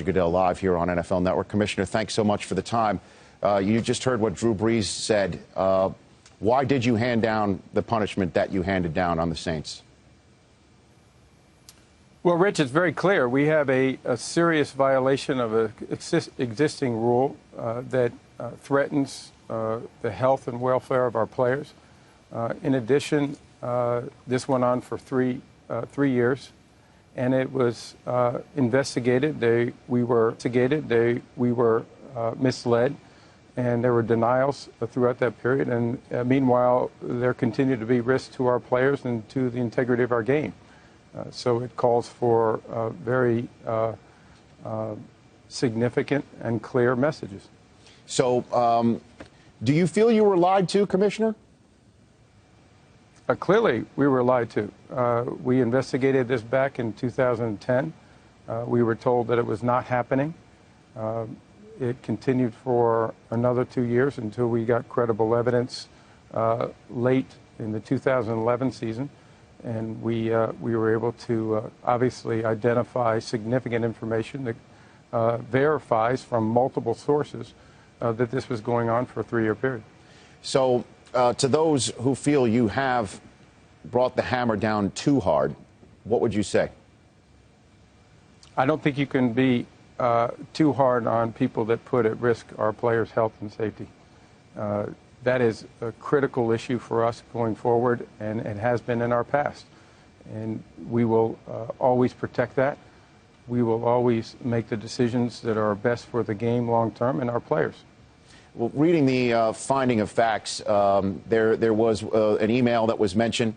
Roger Goodell live here on NFL Network. Commissioner, thanks so much for the time. You just heard what Drew Brees said. Why did you hand down the punishment that you handed down on the Saints? Well, Rich, it's very clear. We have a serious violation of an existing rule that threatens the health and welfare of our players. In addition, this went on for three years, and it was investigated. We were misled, and there were denials throughout that period. And meanwhile, there continued to be risks to our players and to the integrity of our game. So it calls for very significant and clear messages. So do you feel you were lied to, Commissioner? Clearly, we were lied to. We investigated this back in 2010. We were told that it was not happening. It continued for another 2 years until we got credible evidence late in the 2011 season. And we were able to obviously identify significant information that verifies from multiple sources that this was going on for a 3-year period. So to those who feel you have brought the hammer down too hard, what would you say? I don't think you can be too hard on people that put at risk our players' health and safety. That is a critical issue for us going forward, and it has been in our past. And we will always protect that. We will always make the decisions that are best for the game long term and our players. Well, reading the finding of facts, there was an email that was mentioned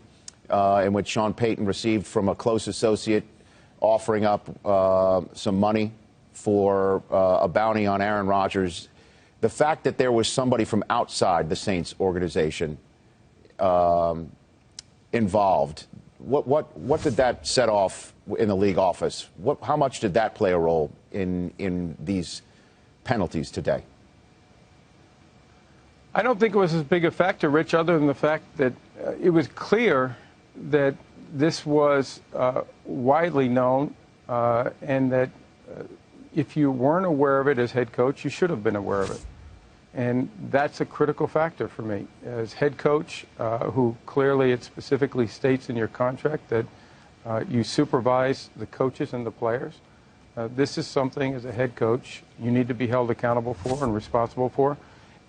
in which Sean Payton received from a close associate offering up some money for a bounty on Aaron Rodgers. The fact that there was somebody from outside the Saints organization involved, what did that set off in the league office? How much did that play a role in these penalties today? I don't think it was as big a factor, Rich, other than the fact that it was clear that this was widely known and that if you weren't aware of it as head coach, you should have been aware of it. And that's a critical factor for me. As head coach, who clearly it specifically states in your contract that you supervise the coaches and the players, this is something as a head coach you need to be held accountable for and responsible for,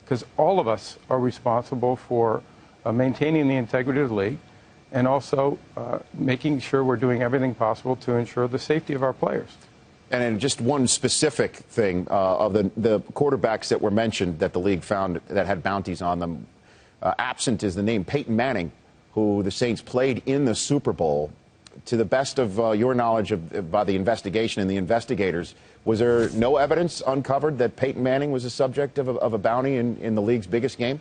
because all of us are responsible for maintaining the integrity of the league and also making sure we're doing everything possible to ensure the safety of our players. And in just one specific thing, of the quarterbacks that were mentioned that the league found that had bounties on them, absent is the name Peyton Manning, who the Saints played in the Super Bowl. To the best of your knowledge by the investigation and the investigators, was there no evidence uncovered that Peyton Manning was the subject of a bounty in the league's biggest game?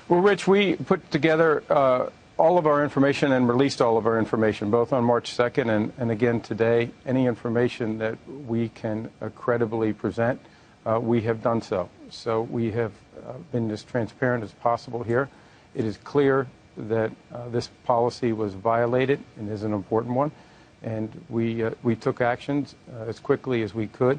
Well, Rich, we put together all of our information and released all of our information, both on March 2nd and again today. Any information that we can credibly present, we have done so. So we have been as transparent as possible here. It is clear that this policy was violated and is an important one, and we took actions as quickly as we could,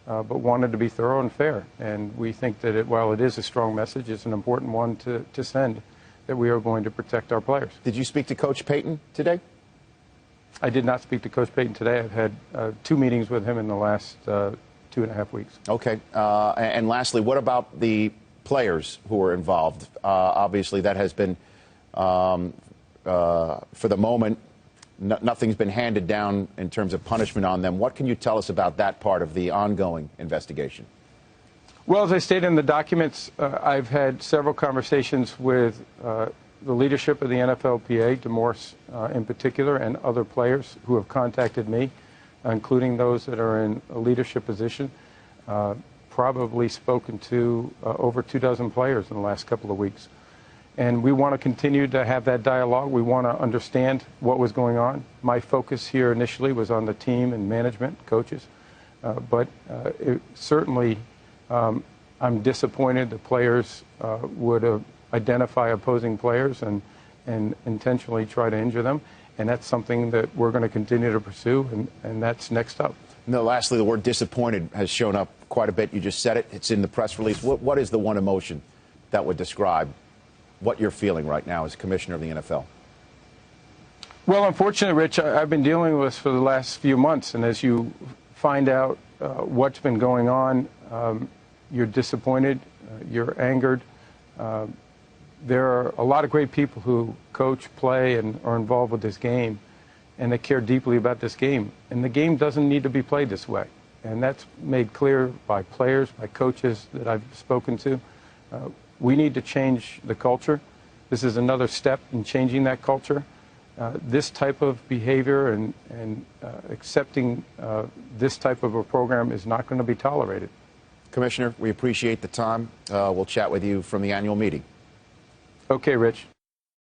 but wanted to be thorough and fair. And we think that while it is a strong message, it's an important one to send, that we are going to protect our players. Did you speak to Coach Payton today? I did not speak to Coach Payton today. I've had 2 meetings with him in the last 2.5 weeks. Okay. And lastly, what about the players who were involved? Obviously, that has been, for the moment, nothing's been handed down in terms of punishment on them. What can you tell us about that part of the ongoing investigation? Well, as I stated in the documents, I've had several conversations with the leadership of the NFLPA, DeMorse in particular, and other players who have contacted me, including those that are in a leadership position. Probably spoken to over 24 players in the last couple of weeks. And we want to continue to have that dialogue. We want to understand what was going on. My focus here initially was on the team and management, coaches. But certainly, I'm disappointed the players would identify opposing players and intentionally try to injure them. And that's something that we're going to continue to pursue, and that's next up. No, lastly, the word disappointed has shown up quite a bit. You just said it. It's in the press release. What is the one emotion that would describe what you're feeling right now as commissioner of the NFL? Well, unfortunately, Rich, I've been dealing with this for the last few months, and as you find out what's been going on, you're disappointed, you're angered. There are a lot of great people who coach, play, and are involved with this game, and they care deeply about this game. And the game doesn't need to be played this way. And that's made clear by players, by coaches that I've spoken to. We need to change the culture. This is another step in changing that culture. This type of behavior and accepting this type of a program is not going to be tolerated. Commissioner, we appreciate the time. We'll chat with you from the annual meeting. Okay, Rich.